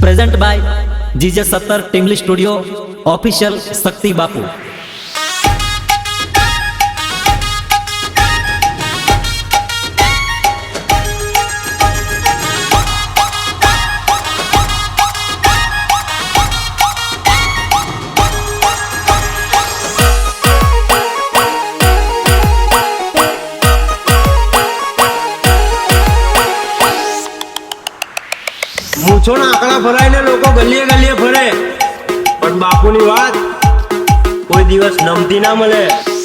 Present by जीजे 70 Timli studio official शक्ति बापू। મૂછોના આંકડા ભરાઈને લોકો ગલીએ ગલીએ ફરે, પણ બાપુની વાત કોઈ દિવસ નમતી ના મળે,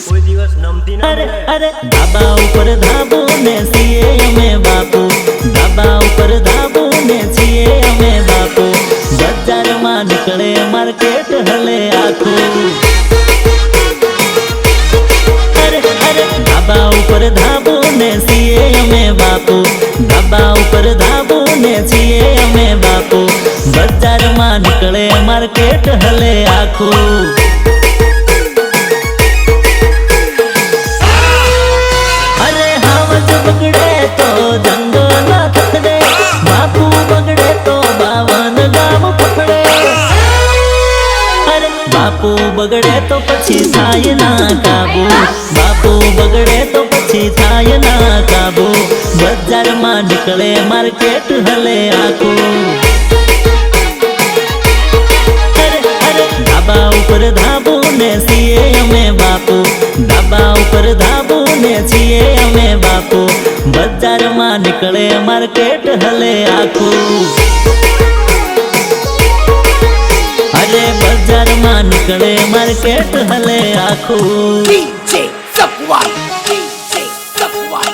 કોઈ દિવસ નમતી ના મળે। અરે ધાબા ઉપર ધાબો ને છીએ અમે બાપુ, ધાબા ઉપર ધાબો ને છીએ અમે બાપુ, બજારમાં નીકળે માર્કેટ હલે આખું। અરે ધાબા ઉપર ધાબો ને છીએ અમે બાપુ, ધાબા ઉપર ધાબો ને છીએ અમે બાપુ, બજારમાં નીકળે માર્કેટ હલે આખું। અરે હાવજ બગડે તો જંગો ના થકડે, બાપુ બગડે તો 52 ગામ પકડે। અરે બાપુ બગડે તો પછી થાય ના કાબુ, બાપુ બગડે તો પછી થાય ના કાબુ, બજારમાં નીકળે માર્કેટ હલે આખું। અરે ધાબા ઉપર ધાબો ને છીએ અમે બાપુ, ધાબા ઉપર ધાબો ને છીએ અમે બાપુ, બજારમાં નીકળે માર્કેટ હલે આખું। અરે બજારમાં નીકળે માર્કેટ હલે આખું। DJ Sapwai, DJ Sapwai.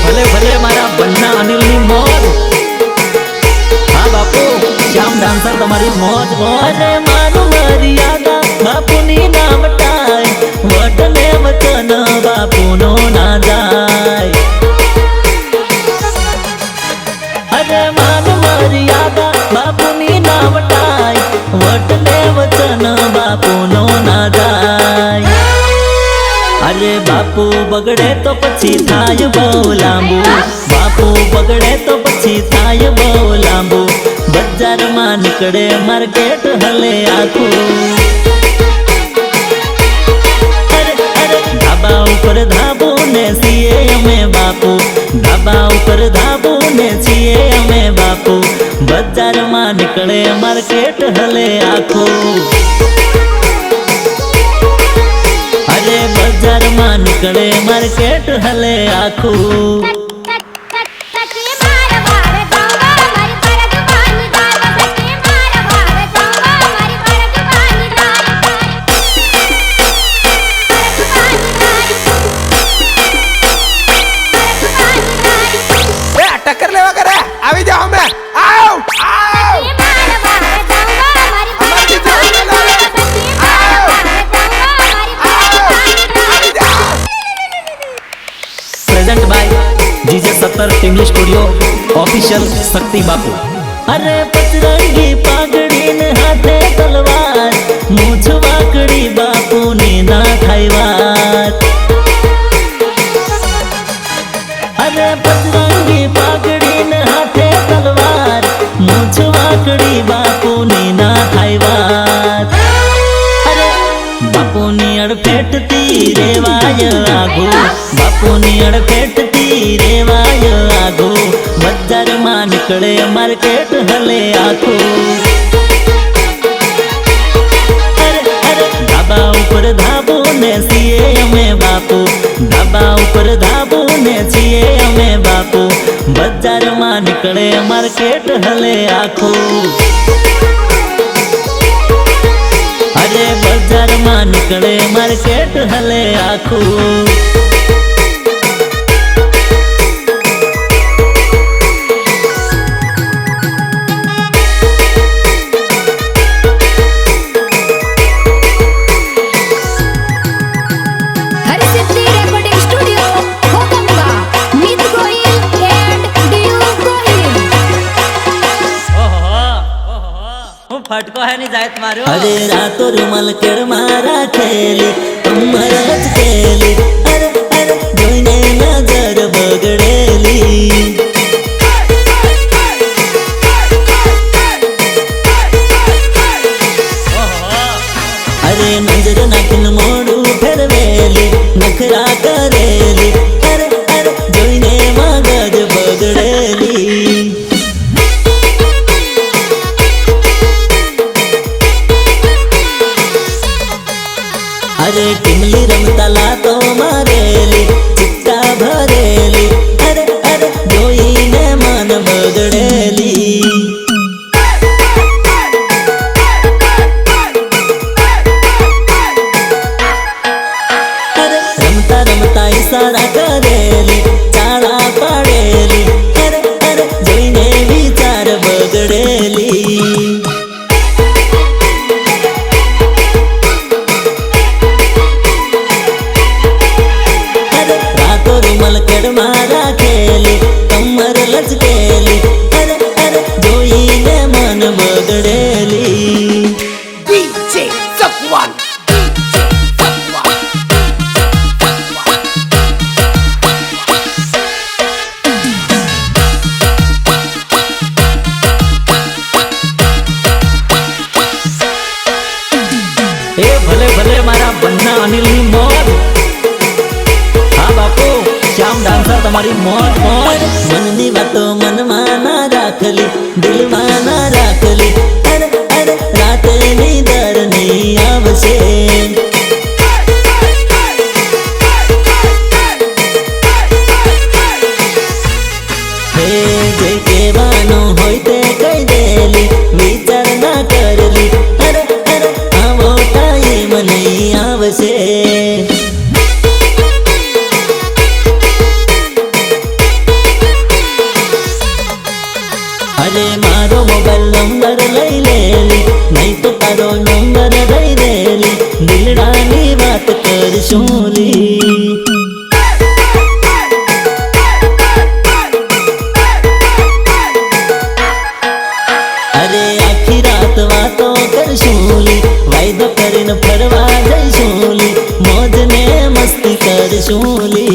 ભલે ભલે મારા બન્ના અનિલની મોજ, હા બાપુ શ્યામ ડાન્સર તમારી મોજ મોજ। અરે મારું મર્યાદા બાપુની ના વટાય, વટને વચન બાપુનો ના જાય। અરે મારું મર્યાદા બાપુની ના વટાય, વટને વચન બાપુનો ના જાય। અરે બાપુ બગડે તો પછી થાય બહુ લાંબુ, બાપુ બગડે તો પછી થાય બહુ લાંબુ, બજારમાં નીકળે માર્કેટ હલે આખું। અરે ધાબા ઉપર ધાબો ને છીએ અમે બાપુ, ધાબા ઉપર ધાબો ને છીએ અમે બાપુ, બજારમાં નીકળે માર્કેટ હલે આખું। અરે બજારમાં નીકળે માર્કેટ હલે આખું। ટક્કર લેવા કરે આવી જાઓ, અમે આવ આવ प्रेजेंट बाय जीजे 70 टिमली स्टूडियो ऑफिशियल शक्ति बापू। अरे पचरंगी पागड़ी ने हाथे तलवार, मूछ वाकड़ी बापू ने ना थाई वात। अरे पचरंगी पागड़ी ने हाथे तलवार, मूछ वाकड़ी बापू ने ना थाई वात। अरे बापूनी अड़फेटती रेवाय आगो, बापूनी अड़फेटती रेवाय आगो, बजाરમાં નીકળે માર્કેટ હલે આખું। અરે ધાબા ઉપર ધાબો ને છીએ અમે બાપુ, ધાબા ઉપર ધાબો ને છીએ અમે બાપુ, બજારમાં નીકળે માર્કેટ હલે આખું। અરે બજારમાં નીકળે માર્કેટ હલે આખું। हर सिद्धि रेकॉर्डिंग स्टूडियो अरे रातो रुमाल केड़ मारा खेली कमर लचकेली अरे अरे जोईने नजर बगड़ेली अरे नजर नाखिन मोड़ू फेरवेली नखरा करेली अरे अरे जोईने मगज बगड़ेली अरे टिमली रमता लातो मारेली चिक्का भरेली अरे अरे जोईने मन बगड़ेली अरे रमता रमता इशारा करेली चाड़ा पाड़ेली अरे अरे जोईने विचार बगड़ेली रुमाल केड़ मारा खेली कमर लचकेली अरे अरे जोईने मन बगड़ेली DJ Safwan. ए भले भले मारा बन्ना अनिलनी मोज हाँ बापू श्याम डांसर तमारी मौज मौज मननी बातो मनमा ना राखली दिलમાં ના રાખલી અરે અરે રાતે નીંદર નહીં આવશે હે જે કહેવાનું હોય તે કહી દેલી વિચાર ના કરલી અરે અરે આવો ટાઈમ નહીં આવશે अरे मारो मोबाइल नंबर लई लेली नहीं तो तारो नंबर दई देली दिलडानी बात कर शोली अरे आखी रात वातो कर शोली वायदो करीन फरवा जई शोली मौज ने मस्ती कर शोली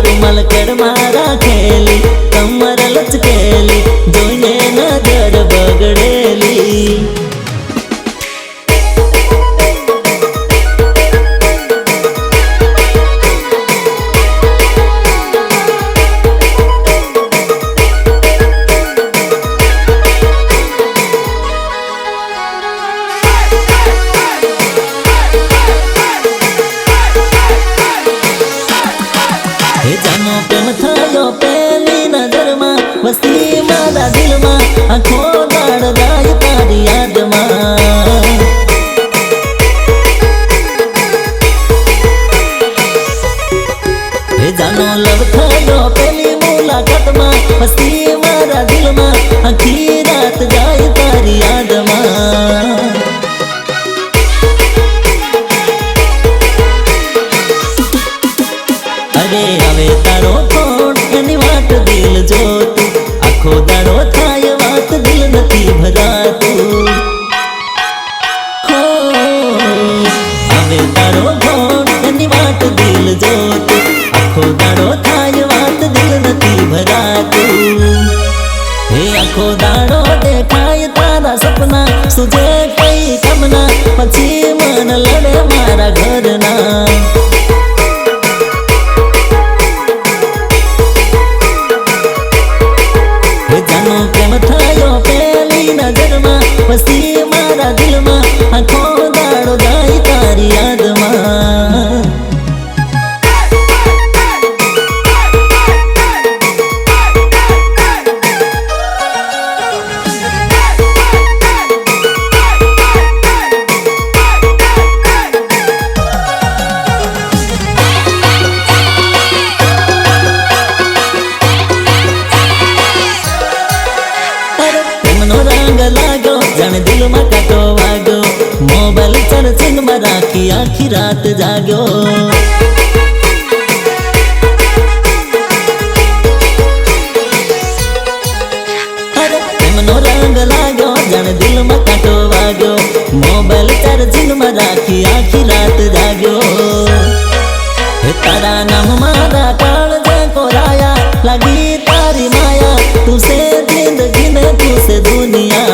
रुमाल केड़ मारा खेली कमर लचकेली जोईने नजर बगड़ेली हे जानो प्रेम थयो पहली नजर में मस्ती मारा दिल में आँखों दाड़ जाए तारी याद में हे जानो लव थयो पहली मुलाकात में मस्ती मारा दिल में आँखी रात जाए तारी याद में अरे हवे तारो फोन एनी वाट दिल जोतू आखो दाड़ो थाय वात दिल नथी भरातू हो हवे तारो फोन एनी वाट दिल जोतू आखो दाड़ो थाय वात दिल नथी भरातू हे आखो दाड़ो देखाय तारा सपना सुझे कई कमना पछी मन लड़े मारा घरना जानो प्रेम थयो पहली नजर में मस्ती मारा दिल में आँखों दाड़ो जाए तारी याद में दिल में काटो वागो मोबाइल चार्जिंग में राखी आखी रात जागो जाने दिल में कांटो वाग्यो मोबाइल चार्जिंग में राखी आखी रात जाग्यो हे तारा नाम मारा काल को राया लगी तारी माया तू से जिंदगी ने तू से दुनिया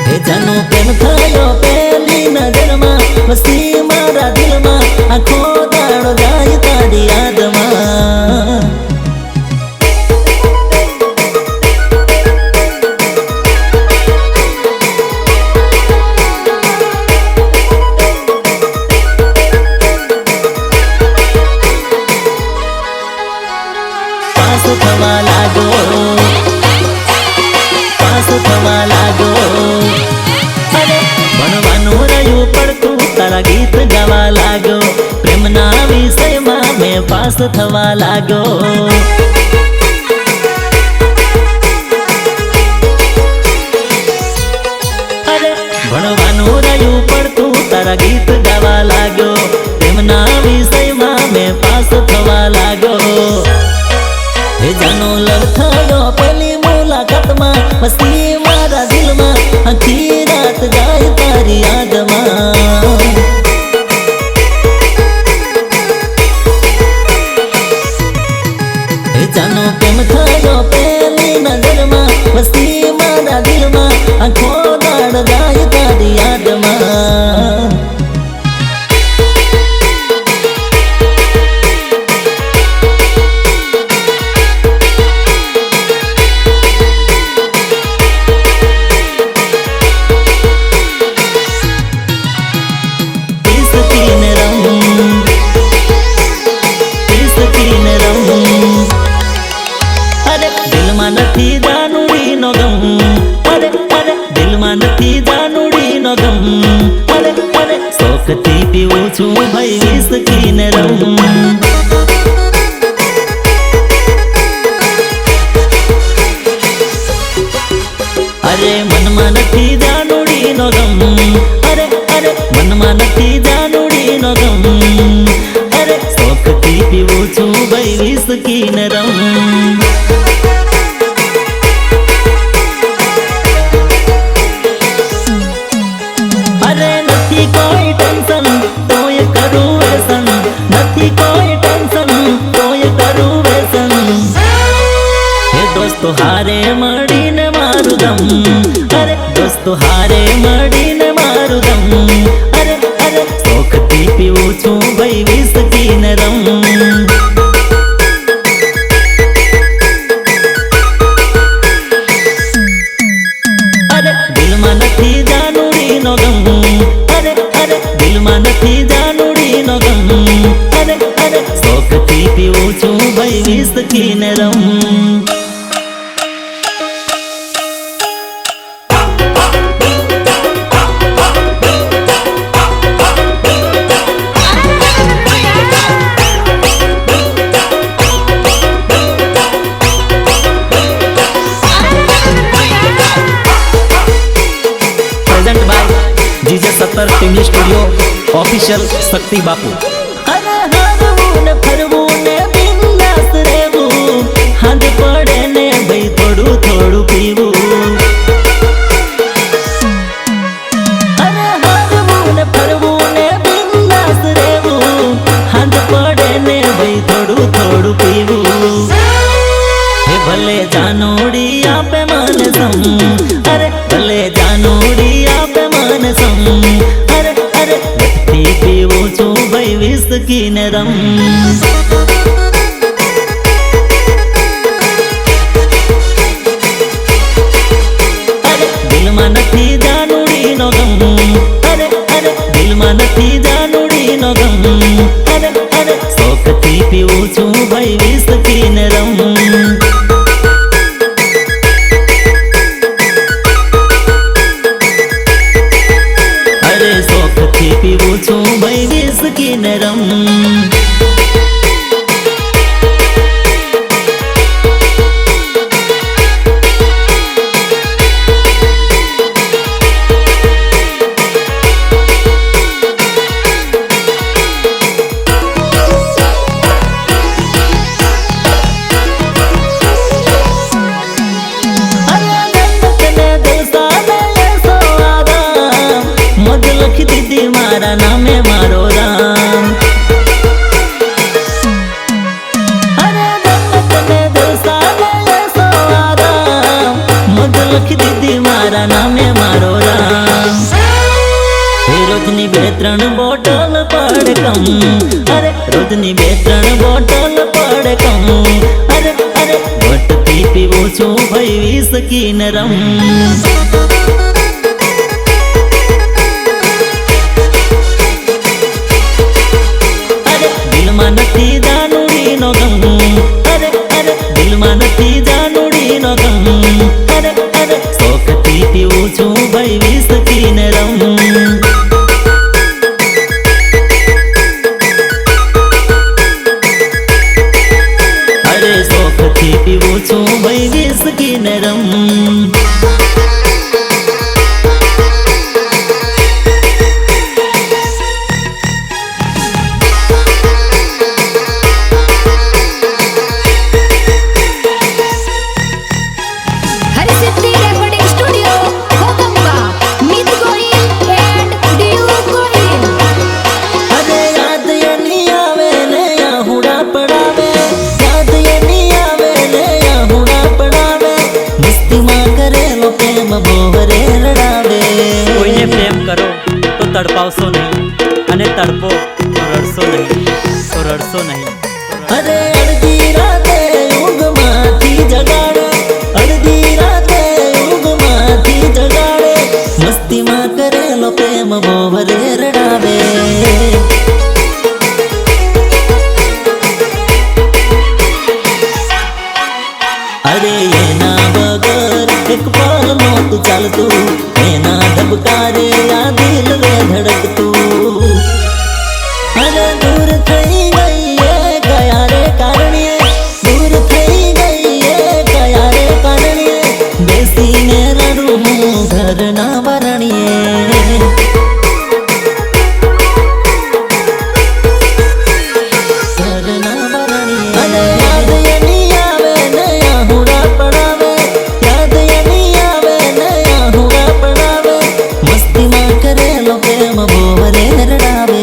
हे जानो प्रेम थयो पहली नजर में मस्ती मारा दिल में आखो दाड़ो जाय तारी याद में पास थवा लागो अरे भणवानुं रह्युं पड़तुं तारा गीत गावा लागो प्रेमना विषयमां मैं पास थवा लागो अरे भणवानुं रह्युं पड़तुं तारा गीत गावा लागो प्रेमना विषयमां मैं पास थवा लागो हे जानो लव थयो पहली मुलाकात में मस्ती मारा दिल में आखी रात जाए तारी याद में हे जानो प्रेम थयो पहली नजर में मस्ती मारा दिल में आखो दाड़ जाए तारी याद में નથી જાનુડીનો ગમ અરે અરે દિલમાં નથી જાનુડીનો ગમ અરે અરે શોખથી પીવું છું ભાઈ વિસ્કીને રમ અરે મનમાં નથી જાનુડીનો ગમ અરે અરે મનમાં નથી જાનુડીનો ગમ અરે શોખથી પીવું છું ભાઈ વિસ્કીને રમ दोस्तों हारे मळीने मारू दम अरे दोस्तों हारे मळीने मारू दम अरे अरे शोखथी पीवुं छुं भाई विस्कीने रम अरे दिलमां नथी जानुडीनो गम अरे अरे दिलमां नथी जानुडीनो गम अरे अरे शोखथी पीवुं छुं भाई विस्कीने रम जीजे 70 टीवी स्टूडियो ऑफिशियल शक्ति बापू अरे हरवूं ने फरवूं ने बिंदास रहेवूं हाथ पड़े ने भाई थोड़ू थोड़ू पीवूं अरे हरवूं ने फरवूं ने बिंदास रहेवूं हाथ पड़े ने भाई थोड़ू थोड़ू पीवूं हे भले जानोड़ी आपे मन सम अरे भले जानोड़ी आपे मन सम अरे अरे पीवूं छुं भाई લખી દીધી મારા નામે મારો રામ રોજની 2-3 બોટલ પડે કમ અરે રોજની 2-3 બોટલ પડે કમ અરે અરે વટથી પીવું છું ભાઈ વિસ્કીને રમ દિલમાં નથી જાનુડીનો ગમ અરે અરે દિલમાં નથી જાનુડીનો ગમ અરે અરે શોખથી પીવું છું ભાઈ વિસ્કીને રમ અરે શોખથી પીવું છું ભાઈ વિસ્કીને રમ કોઈને પ્રેમ કરો તો તડપાવશો નહીં અને તડપો તો રડશો નહીં અરે અડધી રાતે ઊંઘમાંથી જગાડે અડધી રાતે ઊંઘમાંથી જગાડે મસ્તીમાં કરેલો પ્રેમ બોવરે રડાવે અરે એના વગર એક પલ નહોતું ચાલતું એના ધબકારે આ દિલ રે ધડકતું અરે દૂર થઈ ગઈ એ કયા રે કારણે દૂર થઈ ગઈ એ કયા રે કારણે બેસીને રડું હું ઘરના વરણીએ ઘરના વરણીએ અને યાદ એની આવે ને આહુડા પડાવે યાદ એની આવે ને આહુડા પડાવે મસ્તીમાં કરેલો પ્રેમ બોવરે રડાવે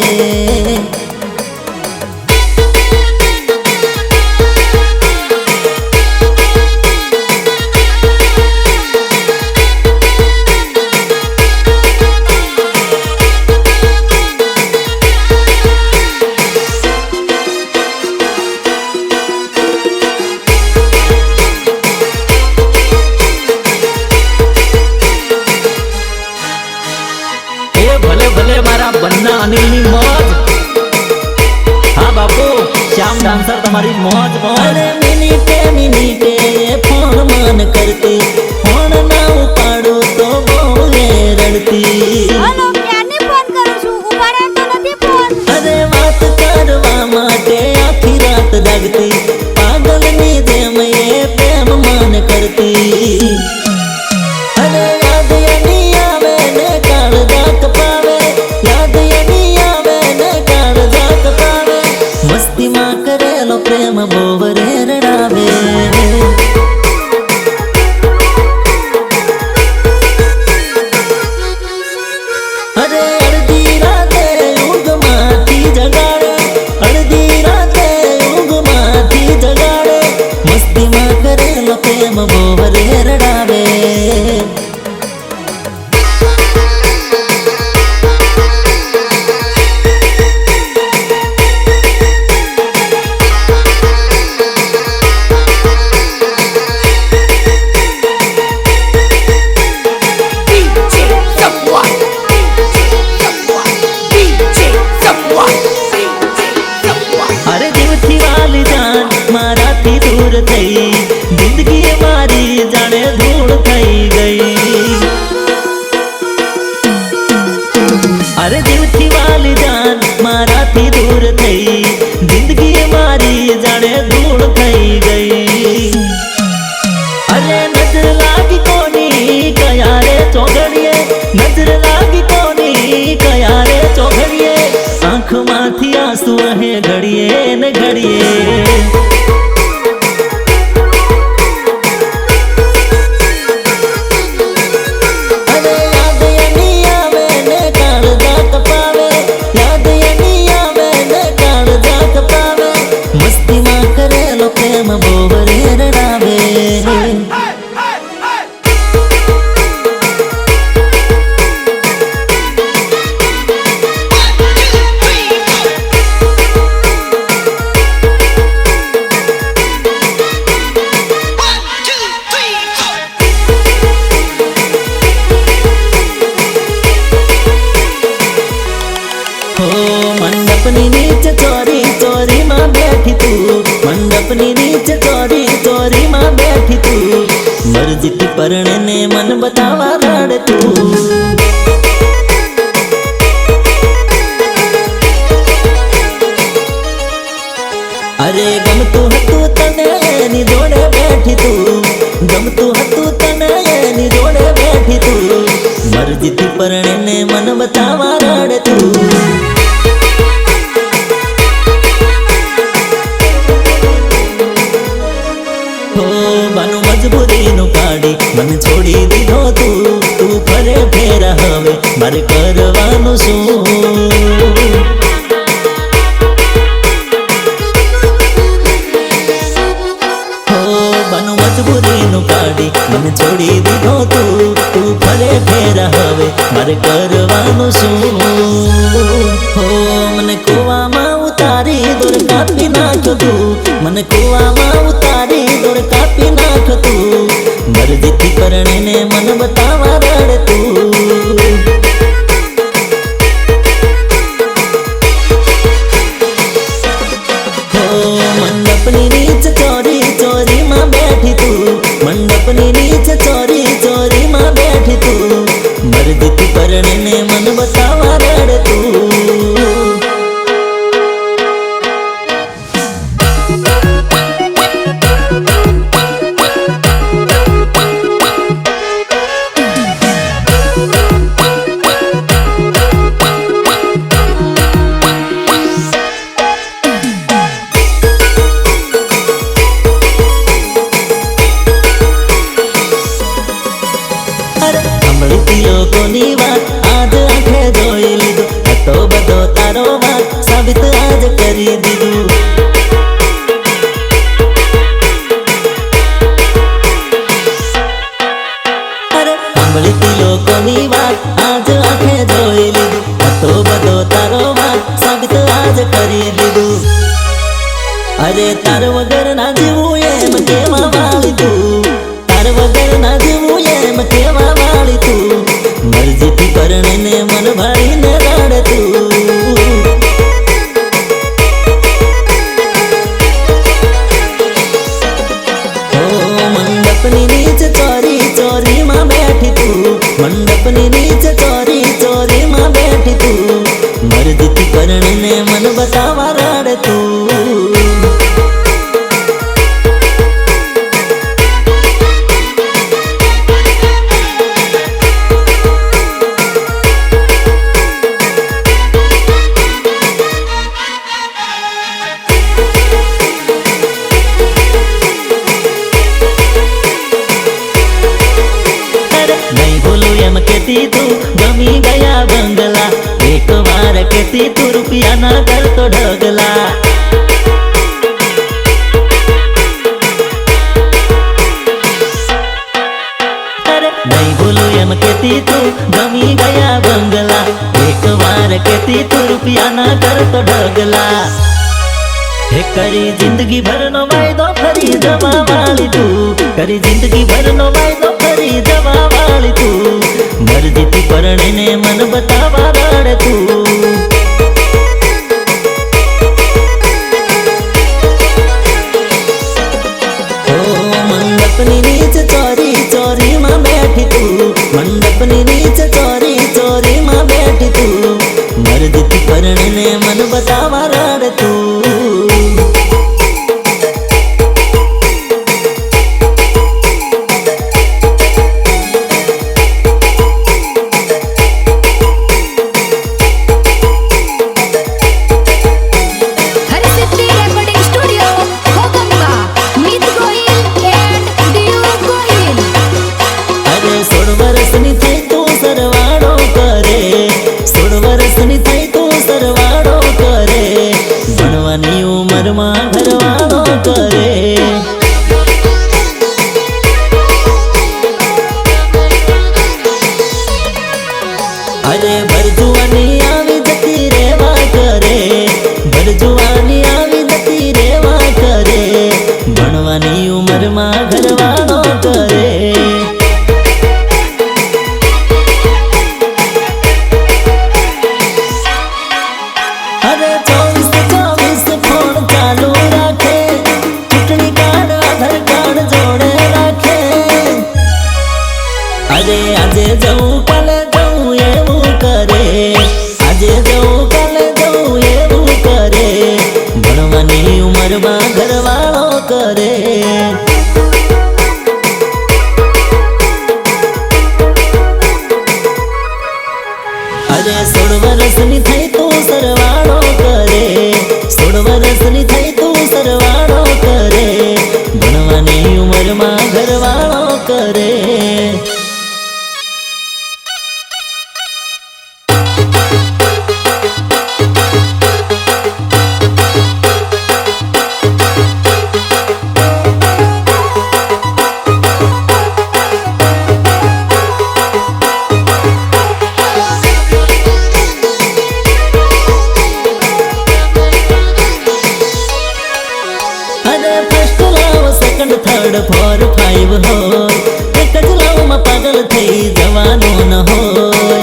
ભલે ભલે મારા બંના અનિલની મોજ હા બાપુ શ્યામ ડાન્સર તમારી મોજ મોજ અરે મિનિટે ફોન મન કરતી ફોન ના ઉપાડું તો બહુ રડતી હલો ક્યારની ફોન કરું છું ઉપાડે તો નથી ફોન અરે વાત કરવા માટે આખી રાત જાગતી પાગલની જેમ એ પ્રેમ મન કરતી અરે યાદ એની આવે ને કાળજા કપાવે યાદ એની આવે ને કાળજા કપાવે મસ્તીમાં કરેલો પ્રેમ બોવરે રડાવે અરે અડધી રાતે ઊંઘમાંથી જગાડે અડધી રાતે ઊંઘમાંથી જગાડે મસ્તીમાં કરેલો પ્રેમ બોવરે રડાવે અરે દિલથી વાલી જાન મારાથી દૂર થઈ જિંદગી મારી જાણે ધૂળ થઈ ગઈ અરે દિલથી વાલી જાન મારાથી દૂર થઈ જિંદગી મારી જાણે ધૂળ થઈ ગઈ અરે નજર લાગી કોની કયા રે ચોઘડીએ નજર લાગી કોની કયા રે ચોઘડીએ આંખમાંથી આંસુ રહે ઘડીએ ને ઘડીએ અરે યાદ એની આવે ને કાળજા કપાવે યાદ એની આવે ને કાળજા કપાવે મસ્તીમાં કરેલો પ્રેમ બોવરે રડાવે પરણે ને મન બતાવા રડતું. અરે ગમતું હતું તને એની જોડે બેઠી તું, ગમતું હતું તને એની જોડે બેઠી તું, મરજીથી પરણે ને મન બતાવા રડતું. બાનું મજબૂરીનું કાઢી મને છોડી દીધો તું, તું ફરે ફેરા હવે મારે કરવાનું શું? બાનું મજબૂરીનું કાઢી મને છોડી દીધો તું, તું ફરે ફેરા હવે મારે કરવાનું શું? મને કૂવામાં ઉતારી દોર કાપી નાખ્યો તું, મને કૂવામાં ઉતારી દોર કાપી નાખ્યો તું, મરજીથી પરણે ને મન બતાવા રડતું. મંડપની નીચે ચોરી ચોરીમાં બેઠી તું, મંડપની નીચે ચોરી ચોરીમાં બેઠી તું, મરજીથી પરણે ને મન બતાવા રડતું. લોકોની વાત આજ આંખે જોઈ લીધું, હતો બધો તારો વાત સાબિત આજ કરી દીધું. અરે સાંભળીતી લોકોની વાત આજ આંખે જોઈ લીધું, હતો બધો તારો વાત સાબિત આજ કરી દીધું. અરે તાર વગર ના જીવું એમ કેવા વાળી તું, તાર વગર ના જીવું એમ કેવા વાળી તું, મરજીથી પરણે ને મન ભાળીને રડતું. મંડપની નીચે ચોરી ચોરીમાં બેઠી તું, મંડપની નીચે ચોરી ચોરીમાં બેઠી તું, મરજીથી પરણે ને મન બતાવા રડતું. નહીં ભૂલું એમ કેતી તું ગમી ગયા બંગલા, એક વાર કેતી તું રૂપિયા ના કરતો ઢગલા. નહીં ભૂલું એમ કેતી તું ગમી ગયા બંગલા, એક વાર કેતી તું રૂપિયા ના કરતો ઢગલા. હે કરી જિંદગી ભરનો વાયદો ફરી જવા વાળી તું, કરી જિંદગી ભરનો વાયદો ફરી જવા વાળી તું, મરજીથી પરણે ને મન બતાવા રડતું. મંડપની નીચે ચોરી ચોરીમાં બેઠી તું, મંડપની નીચે ચોરી ચોરીમાં બેઠી તું, મરજીથી પરણે ને મન બતાવા રડતું. ઉંમરમાં ઘરવાળો કરે, અરે ભરજુવાની આવી જતી રેવા કરે, ભરજુવાની આવી જતી રેવા કરે, ભણવાની ઉંમરમાં ઘરવાળો કરે. અરે 24 ફોન ચાલુ રાખે, ચૂંટણી કાર્ડ આધાર કાર્ડ જોડે રાખે, વર્ષની થઈ તું સરવાળો કરે 16 વર્ષની થઈ તું સરવાળો કરે ભણવાની ઉંમરમાં ઘરવાળો કરે થર્ડ 4 5 હોય એક જ લાવમાં પાગલ થઈ જવાનો ન હોય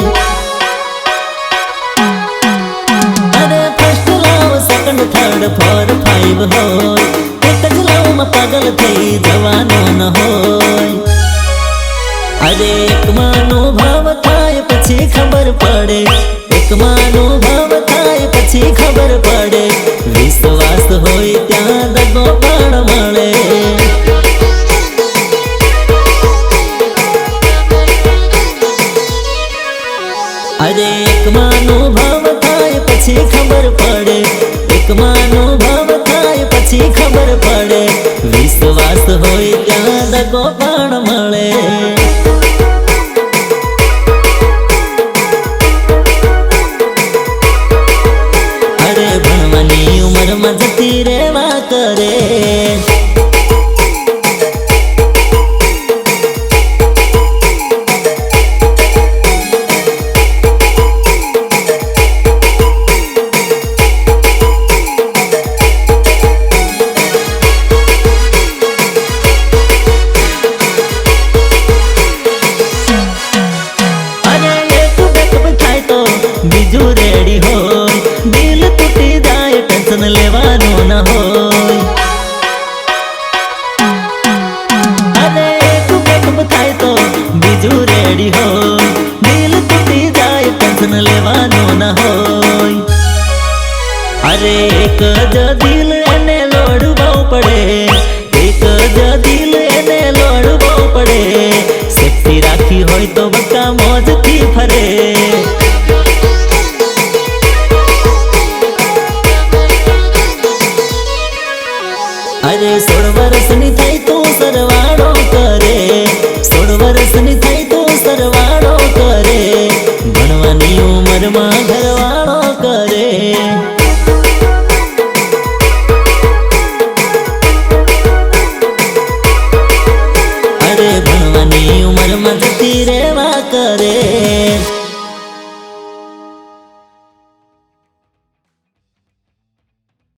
અરે ફર્સ્ટ લાવ સેકન્ડ થર્ડ 4 5 હોય એક જ લાવમાં પાગલ થઈ જવાનો ન હોય અરે એકમાંનો ભાવ થાય પછી ખબર પડે એકમાંનો ભાવ થાય પછી ખબર પડે વિશ્વાસ હોય ત્યાં દગો પણ મળે અરે એકમાંનો ભાવ થાય પછી ખબર પડે એકમાંનો ભાવ થાય પછી ખબર પડે વિશ્વાસ હોય ત્યાં દગો પણ મળે અરે ભણવાની ઉંમરમાં જતી રહેવા કરે બીજું રેડી હોય દિલ તૂટી જાય ટેન્શન લેવાનું ન હોય અરે એક બેકઅપ થાય તો બીજું રેડી હોય દિલ તૂટી જાય ટેન્શન લેવાનું ન હોય અરે એક જ દિલ એને લોડવું પડે એક જ દિલ એને લોડવું પડે સેફટી રાખી હોય તો બકા મોજથી ફરે અરે 16 વર્ષની થઈ તું સરવાળો કરે 16 વર્ષની થઈ તું સરવાળો કરે ભણવાની ઉંમરમાં ઘરવાળો કરે અરે ભણવાની ઉંમરમાં જતી રહેવા કરે